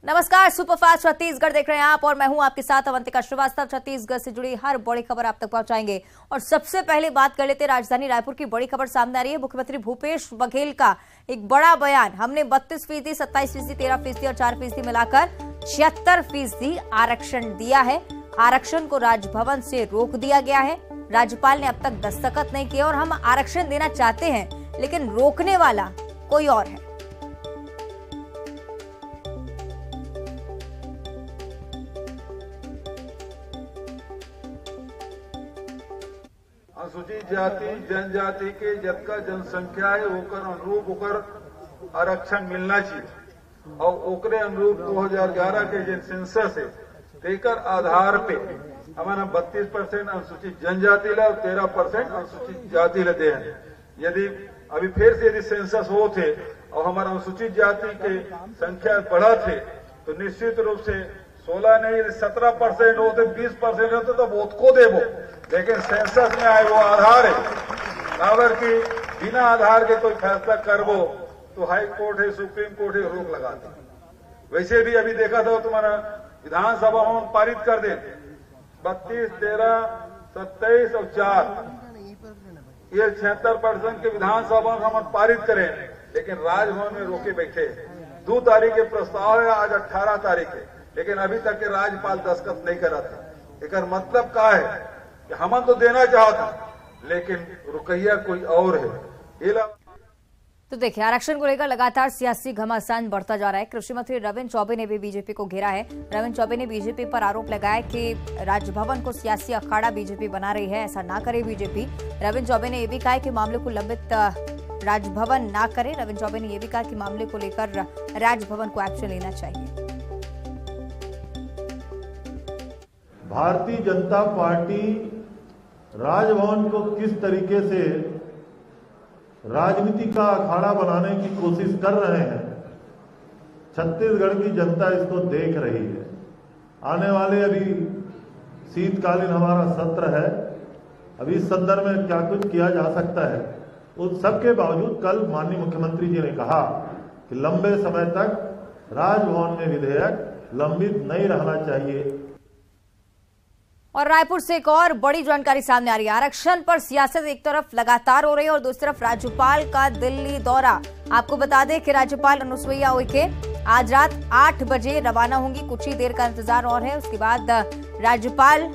नमस्कार, सुपरफास्ट छत्तीसगढ़ देख रहे हैं आप और मैं हूं आपके साथ अवंतिका श्रीवास्तव। छत्तीसगढ़ से जुड़ी हर बड़ी खबर आप तक पहुंचाएंगे और सबसे पहले बात कर लेते हैं राजधानी रायपुर की बड़ी खबर सामने आ रही है। मुख्यमंत्री भूपेश बघेल का एक बड़ा बयान। हमने 32%, 27%, 13% और 4% मिलाकर 76% आरक्षण दिया है। आरक्षण को राजभवन से रोक दिया गया है। राज्यपाल ने अब तक दस्तखत नहीं किए और हम आरक्षण देना चाहते हैं, लेकिन रोकने वाला कोई और है। अनुसूचित जाति जनजाति के जतका जनसंख्या है ओकर अनुरूप ओकर आरक्षण मिलना चाहिए और ओकरे अनुरूप 2011 के जो सेंसस है तेकर आधार पे हमारा 32% अनुसूचित जनजाति ला और 13% अनुसूचित जाति ला दे हैं। यदि अभी फिर से यदि सेंसस हो थे और हमारा अनुसूचित जाति के संख्या बढ़ा थे तो निश्चित रूप से 16 नहीं 17% होते 20% होते तो बहुत को देवो, लेकिन सेंसस में आए वो आधार है। अगर कि बिना आधार के कोई फैसला करवो तो हाई कोर्ट है, सुप्रीम कोर्ट है, रोक लगाते। वैसे भी अभी देखा था तुम्हारा विधानसभा में पारित कर दे 32, 13, 27 और 4 ये 76% के विधानसभा में हम पारित करें, लेकिन राजभवन में रोके बैठे। 2 तारीख के प्रस्ताव है, आज 18 तारीख है, लेकिन अभी तक के राज्यपाल दस्तखत नहीं करा थे। एक मतलब क्या है कि हम तो देना चाहता लेकिन रुकैया कोई और है। तो देखिए, आरक्षण को लेकर लगातार सियासी घमासान बढ़ता जा रहा है। कृषि मंत्री रविंद्र चौबे ने भी बीजेपी को घेरा है। रविंद्र चौबे ने बीजेपी पर आरोप लगाया कि राजभवन को सियासी अखाड़ा बीजेपी बना रही है, ऐसा ना करे बीजेपी। रविंद्र चौबे ने यह भी कहा कि मामले को लंबित राजभवन ना करे। रविंद्र चौबे ने यह भी कहा कि मामले को लेकर राजभवन को एक्शन लेना चाहिए। भारतीय जनता पार्टी राजभवन को किस तरीके से राजनीति का अखाड़ा बनाने की कोशिश कर रहे हैं, छत्तीसगढ़ की जनता इसको देख रही है। आने वाले अभी शीतकालीन हमारा सत्र है, अभी इस संदर्भ में क्या कुछ किया जा सकता है। उस सबके बावजूद कल माननीय मुख्यमंत्री जी ने कहा कि लंबे समय तक राजभवन में विधेयक लंबित नहीं रहना चाहिए। और रायपुर से एक और बड़ी जानकारी सामने आ रही है। आरक्षण पर सियासत एक तरफ लगातार हो रही है और दूसरी तरफ राज्यपाल का दिल्ली दौरा। आपको बता दें कि राज्यपाल अनुसुईया उइके आज रात 8 बजे रवाना होंगी। कुछ ही देर का इंतजार और है, उसके बाद राज्यपाल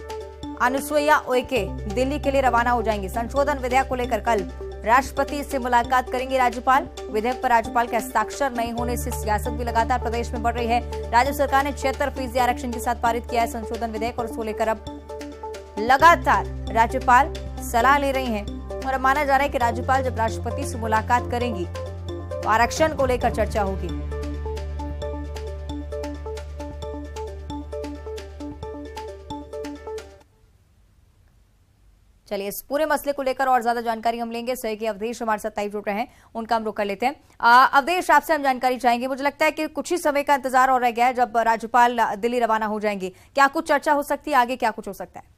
अनुसुईया उइके दिल्ली के लिए रवाना हो जाएंगी। संशोधन विधेयक को लेकर कल राष्ट्रपति से मुलाकात करेंगे राज्यपाल। विधेयक पर राज्यपाल के हस्ताक्षर नहीं होने से सियासत भी लगातार प्रदेश में बढ़ रही है। राज्य सरकार ने 76% आरक्षण के साथ पारित किया है संशोधन विधेयक और उसको लेकर अब लगातार राज्यपाल सलाह ले रही हैं और अब माना जा रहा है कि राज्यपाल जब राष्ट्रपति से मुलाकात करेंगी तो आरक्षण को लेकर चर्चा होगी। चलिए, इस पूरे मसले को लेकर और ज्यादा जानकारी हम लेंगे। सहयोगी अवधेश हमारे साथ लाइव जुड़ रहे हैं, उनका हम रुख कर लेते हैं। अवधेश, आपसे हम जानकारी चाहेंगे। मुझे लगता है कि कुछ ही समय का इंतजार और रह गया है जब राज्यपाल दिल्ली रवाना हो जाएंगे। क्या कुछ चर्चा हो सकती है आगे, क्या कुछ हो सकता है?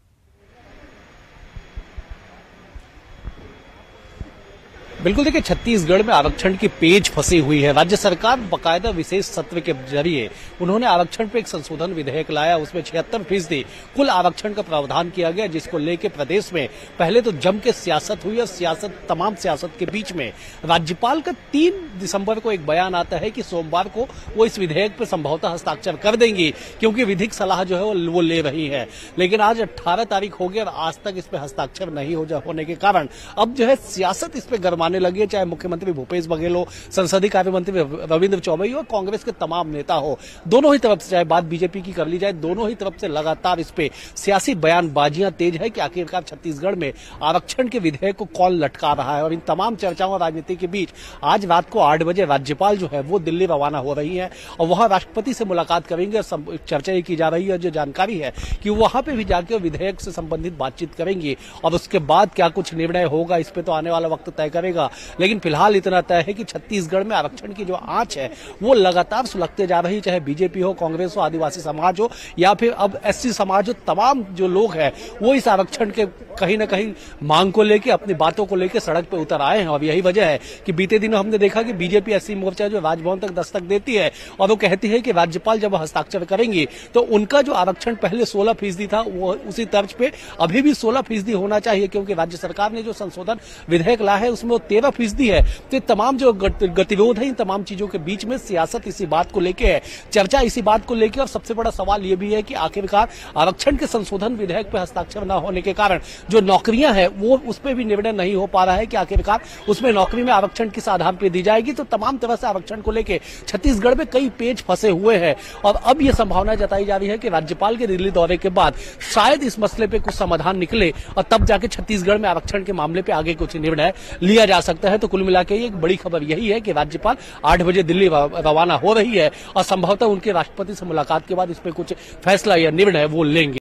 बिल्कुल, देखिए, छत्तीसगढ़ में आरक्षण की पेच फंसी हुई है। राज्य सरकार बकायदा विशेष सत्र के जरिए उन्होंने आरक्षण पे एक संशोधन विधेयक लाया। उसमें 76% कुल आरक्षण का प्रावधान किया गया, जिसको लेकर प्रदेश में पहले तो जम के सियासत हुई और तमाम सियासत के बीच में राज्यपाल का 3 दिसंबर को एक बयान आता है कि सोमवार को वो इस विधेयक पर संभवतः हस्ताक्षर कर देंगी, क्योंकि विधिक सलाह जो है वो ले रही है। लेकिन आज 18 तारीख हो गई और आज तक इस पर हस्ताक्षर नहीं होने के कारण अब जो है सियासत इस पर गरमा लगी है। चाहे मुख्यमंत्री भूपेश बघेल हो, संसदीय कार्य मंत्री रविंद्र चौबे हो, कांग्रेस के तमाम नेता हो, दोनों ही तरफ से, चाहे बात बीजेपी की कर ली जाए, दोनों ही तरफ से लगातार इस पे सियासी बयानबाजियां तेज है कि आखिरकार छत्तीसगढ़ में आरक्षण के विधेयक को कौन लटका रहा है। और इन तमाम चर्चाओं और राजनीति के बीच आज रात को 8 बजे राज्यपाल जो है वो दिल्ली रवाना हो रही है और वहां राष्ट्रपति से मुलाकात करेंगे। चर्चा ये की जा रही है, जो जानकारी है कि वहां पे भी जाकर विधेयक से संबंधित बातचीत करेंगी और उसके बाद क्या कुछ निर्णय होगा इस पे तो आने वाला वक्त तय करेगा। जाएगा। लेकिन फिलहाल इतना तय है कि छत्तीसगढ़ में आरक्षण की जो आंच है वो लगातार सुलगते जा रही है, चाहे बीजेपी हो, कांग्रेस हो, आदिवासी समाज हो या फिर अब एससी समाज हो। तमाम जो लोग हैं वो इस आरक्षण के कहीं ना कहीं मांग को लेकर, अपनी बातों को लेकर सड़क पर उतर आए हैं। और यही वजह है कि बीते दिनों हमने देखा कि बीजेपी एससी मोर्चा जो राजभवन तक दस्तक देती है और वो कहती है कि राज्यपाल जब हस्ताक्षर करेंगी तो उनका जो आरक्षण पहले 16% था वो उसी तर्ज पे अभी भी 16% होना चाहिए, क्योंकि राज्य सरकार ने जो संशोधन विधेयक लाया है उसमें वो 13% है। तो तमाम जो गतिरोध है इन तमाम चीजों के बीच में सियासत इसी बात को लेकर है, चर्चा इसी बात को लेकर। और सबसे बड़ा सवाल ये भी है कि आखिरकार आरक्षण के संशोधन विधेयक पे हस्ताक्षर न होने के कारण जो नौकरियां हैं वो उस पर भी निर्णय नहीं हो पा रहा है कि आखिरकार उसमें नौकरी में आरक्षण किस आधार पर दी जाएगी। तो तमाम तरह से आरक्षण को लेकर छत्तीसगढ़ में कई पेच फंसे हुए हैं और अब यह संभावना जताई जा रही है कि राज्यपाल के दिल्ली दौरे के बाद शायद इस मसले पे कुछ समाधान निकले और तब जाके छत्तीसगढ़ में आरक्षण के मामले पे आगे कुछ निर्णय लिया जा सकता है। तो कुल मिलाकर एक बड़ी खबर यही है कि राज्यपाल 8 बजे दिल्ली रवाना हो रही है और संभवतः उनके राष्ट्रपति से मुलाकात के बाद इस पे कुछ फैसला या निर्णय वो लेंगे।